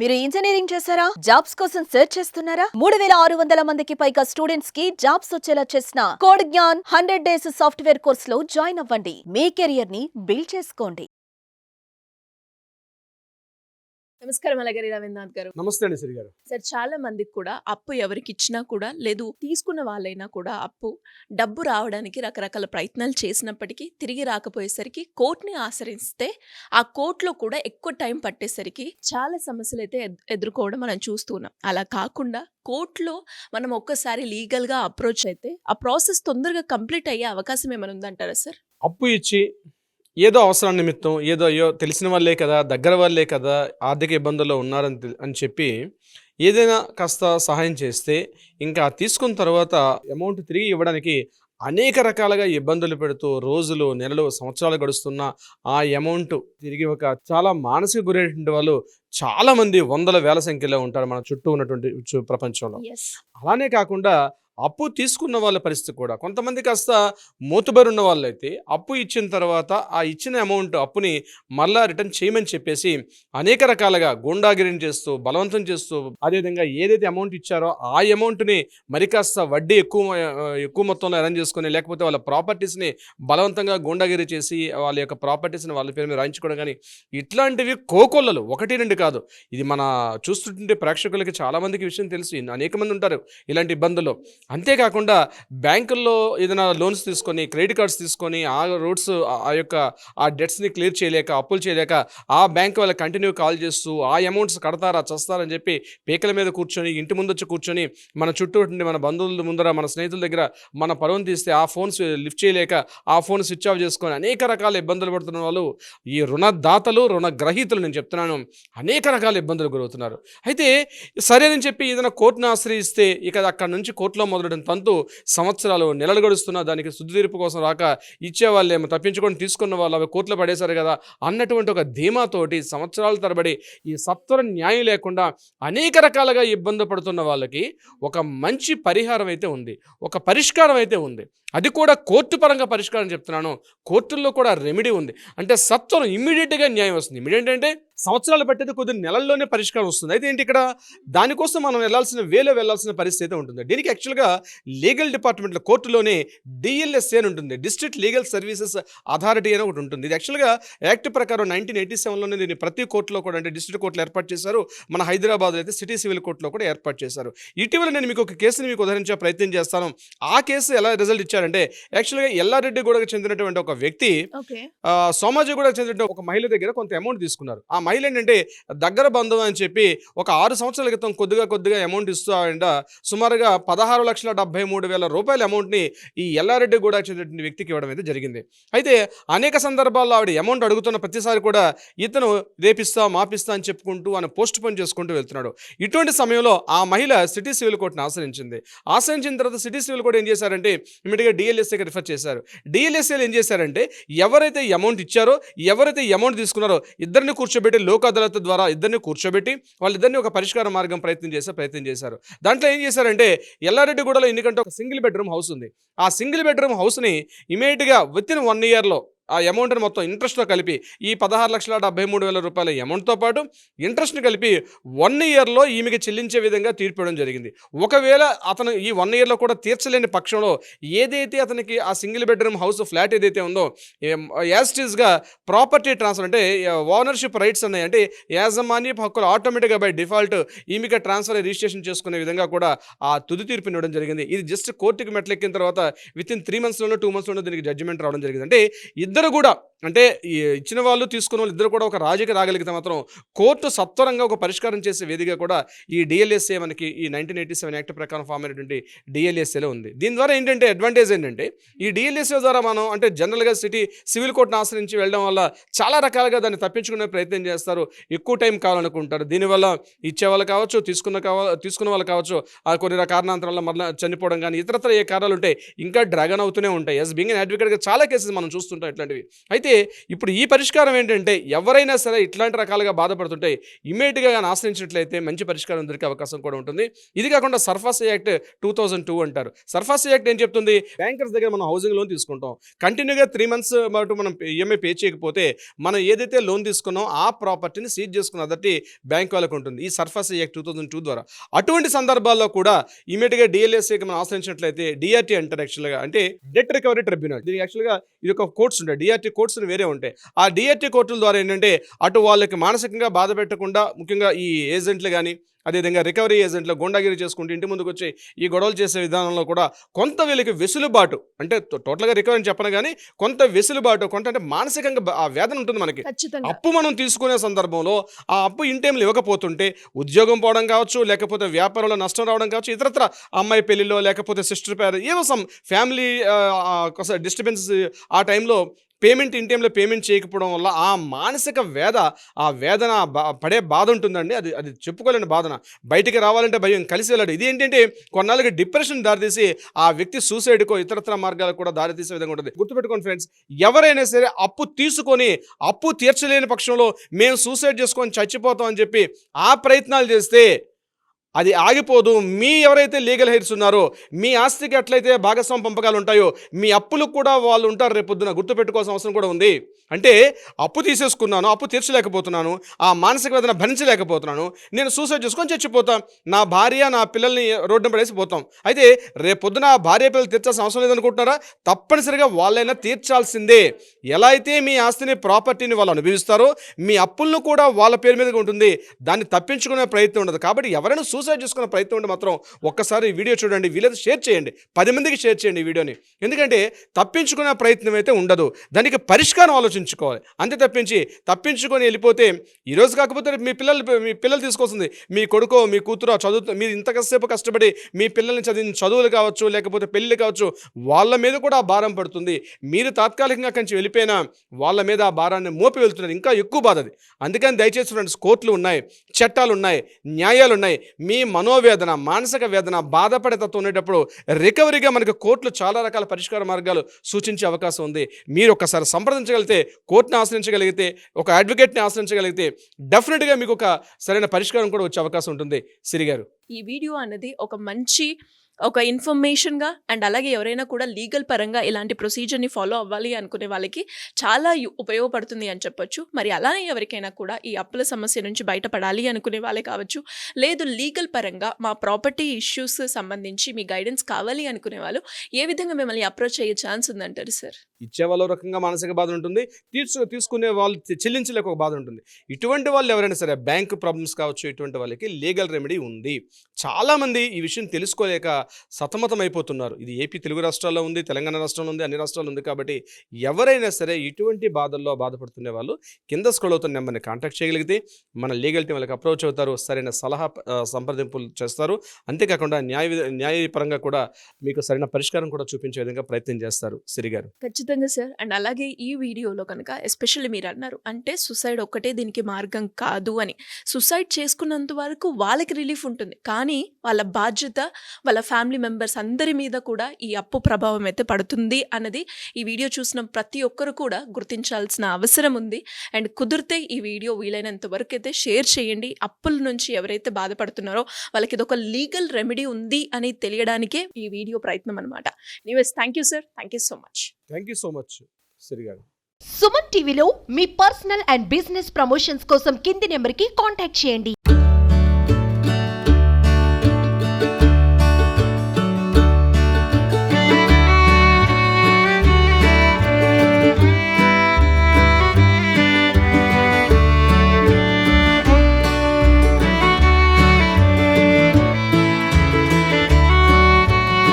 మీరు ఇంజనీరింగ్ చేశారా? జాబ్స్ కోసం సెర్చ్ చేస్తున్నారా? 3600 మందికి పైగా స్టూడెంట్స్ కి జాబ్స్ వచ్చేలా చేసిన code Gyan 100 days software course లో జాయిన్ అవ్వండి. మీ కెరియర్ ని బిల్డ్ చేసుకోండి. నమస్కారం అలాగరి రవీంద్రనాథ్ గారు. నమస్తే అండి శ్రీ గారు. సార్, చాలా మందికి కూడా అప్పు ఎవరికి ఇచ్చినా కూడా లేదు తీసుకున్న వాళ్ళైనా కూడా అప్పు డబ్బు రావడానికి రకరకాల ప్రయత్నాలు చేసినప్పటికీ తిరిగి రాకపోయేసరికి కోర్టుని ఆశ్రయిస్తే ఆ కోర్టులో కూడా ఎక్కువ టైం పట్టేసరికి చాలా సమస్యలు అయితే ఎదుర్కోవడం మనం చూస్తున్నాం. అలా కాకుండా కోర్టులో మనం ఒక్కసారి లీగల్గా అప్రోచ్ అయితే ఆ ప్రాసెస్ తొందరగా కంప్లీట్ అయ్యే అవకాశం ఏమైనా ఉందంటారా సార్? అప్పు ఇచ్చి ఏదో అవసరం నిమిత్తం అయ్యో తెలిసిన వాళ్ళే కదా, దగ్గర వాళ్ళే కదా, ఆర్థిక ఇబ్బందుల్లో ఉన్నారని అని చెప్పి ఏదైనా కాస్త సహాయం చేస్తే ఇంకా తీసుకున్న తర్వాత అమౌంట్ తిరిగి ఇవ్వడానికి అనేక రకాలుగా ఇబ్బందులు పెడుతూ రోజులు, నెలలు, సంవత్సరాలు గడుస్తున్న ఆ అమౌంట్ తిరిగి చాలా మానసిక గురైనటువంటి వాళ్ళు చాలామంది వందల వేల సంఖ్యలో ఉంటారు మన చుట్టూ ఉన్నటువంటి ప్రపంచంలో. అలానే కాకుండా అప్పు తీసుకున్న వాళ్ళ పరిస్థితి కూడా కొంతమంది కాస్త మూతుబరి ఉన్న వాళ్ళైతే అప్పు ఇచ్చిన తర్వాత ఆ ఇచ్చిన అమౌంట్ అప్పుని మళ్ళా రిటర్న్ చేయమని చెప్పేసి అనేక రకాలుగా గూండాగిరిని చేస్తూ బలవంతం చేస్తూ అదేవిధంగా ఏదైతే అమౌంట్ ఇచ్చారో ఆ అమౌంట్ని మరి కాస్త వడ్డీ ఎక్కువ మొత్తంలో అరేంజ్ చేసుకొని లేకపోతే వాళ్ళ ప్రాపర్టీస్ని బలవంతంగా గూండాగిరి చేసి వాళ్ళ యొక్క ప్రాపర్టీస్ని వాళ్ళ పేరు మీద రాయించుకోవడం కానీ ఇట్లాంటివి కోకొల్లలు ఒకటి రెండు కాదు. ఇది మన చూస్తుంటే ప్రేక్షకులకి చాలామందికి విషయం తెలుసు, అనేక మంది ఉంటారు ఇలాంటి ఇబ్బందులు. అంతేకాకుండా బ్యాంకుల్లో ఏదైనా లోన్స్ తీసుకొని క్రెడిట్ కార్డ్స్ తీసుకొని ఆ రూట్స్ ఆ డెట్స్ని క్లియర్ చేయలేక అప్పులు చేయలేక ఆ బ్యాంక్ వాళ్ళకి కంటిన్యూ కాల్ చేస్తూ ఆ అమౌంట్స్ కడతారా చస్తారని చెప్పి పీకల మీద కూర్చొని ఇంటి ముందు వచ్చి కూర్చొని మన చుట్టూ మన బంధువుల ముందర మన స్నేహితుల దగ్గర మన పరువును తీస్తే ఆ ఫోన్స్ లిఫ్ట్ చేయలేక ఆ ఫోన్ స్విచ్ ఆఫ్ చేసుకొని అనేక రకాల ఇబ్బందులు పడుతున్న వాళ్ళు ఈ రుణదాతలు రుణగ్రహీతలు నేను చెప్తున్నాను అనేక రకాల ఇబ్బందులు గురవుతున్నారు. అయితే సరేనని చెప్పి ఏదైనా కోర్టును ఆశ్రయిస్తే ఇక అక్కడ నుంచి కోర్టులో మొదలైన తంతు సంవత్సరాలు నెలలు గడుస్తున్నా దానికి శుద్ధి తీర్పు కోసం రాక ఇచ్చేవాళ్ళేమో తప్పించుకొని తీసుకున్న వాళ్ళు అవి కోర్టులో పడేశారు కదా అన్నటువంటి ఒక ధీమాతోటి సంవత్సరాల తరబడి ఈ సత్వర న్యాయం లేకుండా అనేక రకాలుగా ఇబ్బంది పడుతున్న వాళ్ళకి ఒక మంచి పరిహారం అయితే ఉంది, ఒక పరిష్కారం అయితే ఉంది. అది కూడా కోర్టు పరంగా పరిష్కారం చెప్తున్నాను. కోర్టుల్లో కూడా రెమెడీ ఉంది. అంటే సత్వరం ఇమ్మీడియట్గా న్యాయం వస్తుంది. ఇమ్మీడియట్ అంటే సంవత్సరాలు పట్టేది కొద్ది నెలల్లోనే పరిష్కారం వస్తుంది. అయితే ఏంటి ఇక్కడ దానికోసం మనం వెళ్ళాల్సిన పరిస్థితి ఉంటుంది. దీనికి యాక్చువల్గా లీగల్ డిపార్ట్మెంట్లో కోర్టులోనే డిఎల్ఎస్ఏ అని ఉంటుంది, డిస్ట్రిక్ట్ లీగల్ సర్వీసెస్ అథారిటీ అని ఒకటి ఉంటుంది. ఇది యాక్చువల్గా యాక్ట్ ప్రకారం 1987లోనే దీన్ని ప్రతి కోర్టులో కూడా అంటే డిస్ట్రిక్ట్ కోర్టులో ఏర్పాటు చేశారు. మన హైదరాబాద్లో అయితే సిటీ సివిల్ కోర్టులో కూడా ఏర్పాటు చేశారు. ఇటీవల నేను మీకు ఒక కేసుని మీకు ఉదహరించే ప్రయత్నం చేస్తాను. ఆ కేసు ఎలా రిజల్ట్ ఇచ్చారంటే యాక్చువల్గా ఎల్లారెడ్డిగూడకు చెందినటువంటి ఒక వ్యక్తి సోమాజిగూడకు చెందిన ఒక మహిళ దగ్గర కొంత అమౌంట్ తీసుకున్నారు. ఆ మహిళ ఏంటంటే దగ్గర బంధువు అని చెప్పి ఒక 6 సంవత్సరాల క్రితం కొద్దిగా అమౌంట్ ఇస్తూ ఆయన సుమారుగా 16,73,000 రూపాయల అమౌంట్ని ఈ ఎల్లారెడ్డిగూడ చెందిన వ్యక్తికి ఇవ్వడం అయితే జరిగింది. అయితే అనేక సందర్భాల్లో ఆవిడ అమౌంట్ అడుగుతున్న ప్రతిసారి కూడా ఇతను రేపిస్తా మాపిస్తా అని చెప్పుకుంటూ ఆయన పోస్ట్ పోన్ చేసుకుంటూ వెళ్తున్నాడు. ఇటువంటి సమయంలో ఆ మహిళ సిటీ సివిల్ కోర్టును ఆశ్రయించిన తర్వాత సిటీ సివిల్ కోర్టు ఏం చేశారంటే ఇమీడియట్గా డిఎల్ఎస్ఏకి రిఫర్ చేశారు. డిఎల్ఎస్ఏలు ఏం చేశారంటే ఎవరైతే అమౌంట్ ఇచ్చారో ఎవరైతే అమౌంట్ తీసుకున్నారో ఇద్దరిని కూర్చోబెట్టి లోక్ అదాలత్ ద్వారా ఇద్దరిని కూర్చోబెట్టి వాళ్ళిద్దరిని ఒక పరిష్కార మార్గం ప్రయత్నం చేశారు. దాంట్లో ఏం చేశారంటే ఎల్లారెడ్డిగూడలో ఎందుకంటే ఒక సింగిల్ బెడ్రూమ్ హౌస్ ఉంది. ఆ సింగిల్ బెడ్రూమ్ హౌస్ని ఇమీడియట్గా విత్ ఇన్ 1 ఇయర్లో ఆ అమౌంట్ని మొత్తం ఇంట్రెస్ట్తో కలిపి ఈ 16,73,000 రూపాయల అమౌంట్తో పాటు ఇంట్రెస్ట్ని కలిపి 1 ఇయర్లో ఈమెకి చెల్లించే విధంగా తీర్పు ఇవ్వడం జరిగింది. ఒకవేళ అతను ఈ 1 ఇయర్లో కూడా తీర్చలేని పక్షంలో ఏదైతే అతనికి ఆ సింగిల్ బెడ్రూమ్ హౌస్ ఫ్లాట్ ఏదైతే ఉందో యాస్టీస్గా ప్రాపర్టీ ట్రాన్స్ఫర్ అంటే ఓనర్షిప్ రైట్స్ ఉన్నాయి, అంటే యాజమాన్య హక్కులు ఆటోమేటిక్గా బై డిఫాల్ట్ ఈమెకి ట్రాన్స్ఫర్ రిజిస్ట్రేషన్ చేసుకునే విధంగా కూడా ఆ తుది తీర్పుని ఇవ్వడం జరిగింది. ఇది జస్ట్ కోర్టుకి మెట్లెక్కిన తర్వాత విత్ ఇన్ 3 మంత్స్లోనో 2 మంత్స్లోనో దీనికి జడ్జిమెంట్ రావడం జరిగింది. అంటే ఇద్దరు కూడా అంటే ఇచ్చిన వాళ్ళు తీసుకున్న వాళ్ళు ఇద్దరు కూడా ఒక రాజీకి రాగలిగితే మాత్రం కోర్టు సత్వరంగా ఒక పరిష్కారం చేసే వేదికగా కూడా ఈ డిఎల్ఎస్ఏ మనకి ఈ 1987 యాక్ట్ ప్రకారం ఫామ్ అయినటువంటి డిఎల్ఎస్ఏలో ఉంది. దీని ద్వారా ఏంటంటే అడ్వాంటేజ్ ఏంటంటే ఈ డిఎల్ఎస్ఏ ద్వారా మనం అంటే జనరల్గా సివిల్ కోర్టును ఆశ్రయించి వెళ్ళడం వల్ల చాలా రకాలుగా దాన్ని తప్పించుకునే ప్రయత్నం చేస్తారు, ఎక్కువ టైం కావాలనుకుంటారు. దీనివల్ల ఇచ్చే వాళ్ళు కావచ్చు, తీసుకున్న వాళ్ళు కావచ్చు, కొన్ని కారణాంతరాల మళ్ళీ చనిపోవడం కానీ ఇతరత్ర ఏ కారణాలు ఉంటాయి ఇంకా డ్రాగన్ అవుతూనే ఉంటాయి. యాజ్ బీయింగ్ అన్ అడ్వకేట్గా చాలా కేసెస్ మనం చూస్తుంటాం ఇట్లాంటివి. అయితే ఇప్పుడు ఈ పరిష్కారం ఏంటంటే ఎవరైనా సరే ఇట్లాంటి రకాలుగా బాధపడుతుంటే ఇమీడియట్గా కానీ ఆశ్రయించినట్లయితే మంచి పరిష్కారం దొరికే అవకాశం కూడా ఉంటుంది. ఇది కాకుండా సర్ఫాసీ యాక్ట్ 2002 అంటారు. సర్ఫాసీ యాక్ట్ ఏం చెప్తుంది, బ్యాంకర్స్ దగ్గర మనం హౌసింగ్ లోన్ తీసుకుంటాం, కంటిన్యూగా 3 months పాటు మనం ఈఎంఐ పే చేయకపోతే మనం ఏదైతే లోన్ తీసుకున్నాం ఆ ప్రాపర్టీని సీజ్ చేసుకున్న అదటి బ్యాంక్ వాళ్ళకు ఉంటుంది ఈ సర్ఫాసీ యాక్ట్ 2002 ద్వారా. అటువంటి సందర్భాల్లో కూడా ఇమీడియట్గా డిఎల్ఎస్ఏకి మనం ఆశ్రయించినట్లయితే డిఆర్టీ అంటారు యాక్చువల్గా, అంటే డెట్ రికవరీ ట్రిబ్యునల్. దీనికి యాక్చువల్గా ఇది ఒక కోర్ట్స్ ఉంటాయి, డిఆర్టీ కోర్ట్స్ వేరే ఉంటాయి. ఆ డిఆర్టీ కోర్టుల ద్వారా ఏంటంటే అటు వాళ్ళకి మానసికంగా బాధ పెట్టకుండా, ముఖ్యంగా ఈ ఏజెంట్లు కానీ అదేవిధంగా రికవరీ ఏజెంట్లు గుండాగిరి చేసుకుంటూ ఇంటి ముందుకు వచ్చి ఈ గొడవలు చేసే విధానంలో కూడా కొంత వీళ్ళకి వెసులుబాటు, అంటే టోటల్గా రికవరీ అని చెప్పను కానీ కొంత వెసులుబాటు, కొంత అంటే మానసికంగా ఆ వేదన ఉంటుంది మనకి. ఖచ్చితంగా అప్పు మనం తీసుకునే సందర్భంలో ఆ అప్పు ఇంటేంలు ఇవ్వకపోతుంటే ఉద్యోగం పోవడం కావచ్చు, లేకపోతే వ్యాపారంలో నష్టం రావడం కావచ్చు, ఇతరత్ర అమ్మాయి పెళ్లిలో లేకపోతే సిస్టర్ పేరు ఏవో సమ్ ఫ్యామిలీ డిస్టర్బెన్స్ ఆ టైంలో పేమెంట్ ఇన్ టైంలో పేమెంట్ చేయకపోవడం వల్ల ఆ మానసిక ఆ వేదన పడే బాధ ఉంటుందండి. అది చెప్పుకోలేని బాధన, బయటికి రావాలంటే భయం, కలిసి వెళ్ళాడు. ఇది ఏంటంటే కొన్నాళ్ళకి డిప్రెషన్ దారితీసి ఆ వ్యక్తి సూసైడ్కో ఇతరత్ర మార్గాలకు కూడా దారితీసే విధంగా ఉంటుంది. గుర్తుపెట్టుకోండి ఫ్రెండ్స్, ఎవరైనా సరే అప్పు తీసుకొని అప్పు తీర్చలేని పక్షంలో మేము సూసైడ్ చేసుకొని చచ్చిపోతాం అని చెప్పి ఆ ప్రయత్నాలు చేస్తే అది ఆగిపోదు. మీ ఎవరైతే లీగల్ హెయిర్స్ ఉన్నారో, మీ ఆస్తికి ఎట్లయితే భాగస్వామ్య పంపకాలు ఉంటాయో మీ అప్పులకు కూడా వాళ్ళు ఉంటారు రేపొద్దున. గుర్తుపెట్టుకోవాల్సిన అవసరం కూడా ఉంది. అంటే అప్పు తీసేసుకున్నాను, అప్పు తీర్చలేకపోతున్నాను, ఆ మానసిక వేదన భరించలేకపోతున్నాను, నేను సూసైడ్ చేసుకొని చచ్చిపోతాం, నా భార్య నా పిల్లల్ని రోడ్డు పడేసి పోతాం. అయితే రేపొద్దున ఆ భార్య పిల్లలు తీర్చాల్సిన అవసరం లేదనుకుంటున్నారా? తప్పనిసరిగా వాళ్ళైనా తీర్చాల్సిందే. ఎలా అయితే మీ ఆస్తిని ప్రాపర్టీని వాళ్ళు అనుభవిస్తారో మీ అప్పులను కూడా వాళ్ళ పేరు మీదగా ఉంటుంది. దాన్ని తప్పించుకునే ప్రయత్నం ఉండదు. కాబట్టి ఎవరైనా సూసైడ్ చేసుకునే ప్రయత్నం ఉంటే మాత్రం ఒక్కసారి ఈ వీడియో చూడండి, వీలైతే షేర్ చేయండి, 10 మందికి షేర్ చేయండి ఈ వీడియోని. ఎందుకంటే తప్పించుకునే ప్రయత్నం అయితే ఉండదు, దానికి పరిష్కారం ఆలోచించుకోవాలి. అంతే తప్పించి తప్పించుకొని వెళ్ళిపోతే ఈరోజు కాకపోతే మీ పిల్లలు తీసుకోవాల్సింది, మీ కొడుకో మీ కూతురో చదువు, మీరు ఇంతసేపు కష్టపడి మీ పిల్లల్ని చదువులు కావచ్చు, లేకపోతే పెళ్ళిళ్ళు కావచ్చు, వాళ్ళ మీద కూడా ఆ భారం పడుతుంది. మీరు తాత్కాలికంగా కొంచెం వెళ్ళిపోయినా వాళ్ళ మీద ఆ భారాన్ని మోపి వెళ్తున్నారు, ఇంకా ఎక్కువ బాధ అది. అందుకని దయచేసి ఫ్రెండ్స్, కోర్టులు ఉన్నాయి, చట్టాలు ఉన్నాయి, న్యాయాలు ఉన్నాయి. మీ మనోవేదన, మానసిక వేదన, బాధపడే తత్వం ఉండేటప్పుడు రికవరీగా మనకు కోర్టులు చాలా రకాల పరిష్కార మార్గాలు సూచించే అవకాశం ఉంది. మీరు ఒకసారి సంప్రదించగలిగితే, కోర్టుని ఆశ్రయించగలిగితే, ఒక అడ్వకేట్ని ఆశ్రయించగలిగితే డెఫినెట్గా మీకు ఒక సరైన పరిష్కారం కూడా వచ్చే అవకాశం ఉంటుంది. సిరి గారు, ఈ వీడియో అనేది ఒక ఇన్ఫర్మేషన్గా అండ్ అలాగే ఎవరైనా కూడా లీగల్ పరంగా ఇలాంటి ప్రొసీజర్ని ఫాలో అవ్వాలి అనుకునే వాళ్ళకి చాలా ఉపయోగపడుతుంది అని చెప్పొచ్చు. మరి అలానే ఎవరికైనా కూడా ఈ అప్పుల సమస్య నుంచి బయటపడాలి అనుకునే వాళ్ళే కావచ్చు, లేదు లీగల్ పరంగా మా ప్రాపర్టీ ఇష్యూస్ సంబంధించి మీ గైడెన్స్ కావాలి అనుకునే వాళ్ళు ఏ విధంగా మిమ్మల్ని అప్రోచ్ అయ్యే ఛాన్స్ ఉందంటారు సార్? ఇచ్చే వాళ్ళు రకంగా మానసిక బాధ ఉంటుంది, తీసుకునే వాళ్ళు చెల్లించలేక ఒక బాధ ఉంటుంది. ఇటువంటి వాళ్ళు ఎవరైనా సరే, బ్యాంక్ ప్రాబ్లమ్స్ కావచ్చు, ఇటువంటి వాళ్ళకి లీగల్ రెమెడీ ఉంది. చాలామంది ఈ విషయం తెలుసుకోలేక సతమతం అయిపోతున్నారు. ఇది ఏపీ తెలుగు రాష్ట్రాల్లో ఉంది, తెలంగాణ రాష్ట్రంలో ఉంది, అన్ని రాష్ట్రాల్లో ఉంది. కాబట్టి ఎవరైనా సరే ఇటువంటి బాధల్లో బాధపడుతున్న వాళ్ళు కింద స్క్రోల్ అవుతున్న నెంబర్ని కాంటాక్ట్ చేయగలిగితే మన లీగల్ టీం వాళ్ళకి అప్రోచ్ అవుతారు, సరైన సలహా సంప్రదింపులు చేస్తారు. అంతేకాకుండా న్యాయపరంగా కూడా మీకు సరైన పరిష్కారం కూడా చూపించే విధంగా ప్రయత్నం చేస్తారు. సిరి గారు, ఖచ్చితంగా సార్. అండ్ అలాగే ఈ వీడియోలో కనుక ఎస్పెషల్లీ మీరు అన్నారు అంటే సుసైడ్ ఒక్కటే దీనికి మార్గం కాదు అని. సుసైడ్ చేసుకున్నంత వరకు వాళ్ళకి రిలీఫ్ ఉంటుంది, కానీ వాళ్ళ బాధ్యత వాళ్ళ ఫ్యామిలీ మెంబర్స్ అందరి మీద కూడా ఈ అప్పు ప్రభావం అయితే పడుతుంది అన్నది ఈ వీడియో చూసిన ప్రతి ఒక్కరు కూడా గుర్తించాల్సిన అవసరం ఉంది. అండ్ కుదిరితే ఈ వీడియో వీలైనంత వరకు అయితే షేర్ చేయండి. అప్పుల నుంచి ఎవరైతే బాధపడుతున్నారో వాళ్ళకి ఇది ఒక లీగల్ రెమెడీ ఉంది అని తెలియడానికే ఈ వీడియో ప్రయత్నం అనమాట. Anyways, thank you sir, thank you so much. Thank you so much Siri గారు. సుమన్ టీవీలో మీ పర్సనల్ అండ్ బిజినెస్ ప్రమోషన్స్ కోసం కింది నెంబర్కి కాంటాక్ట్ చేయండి.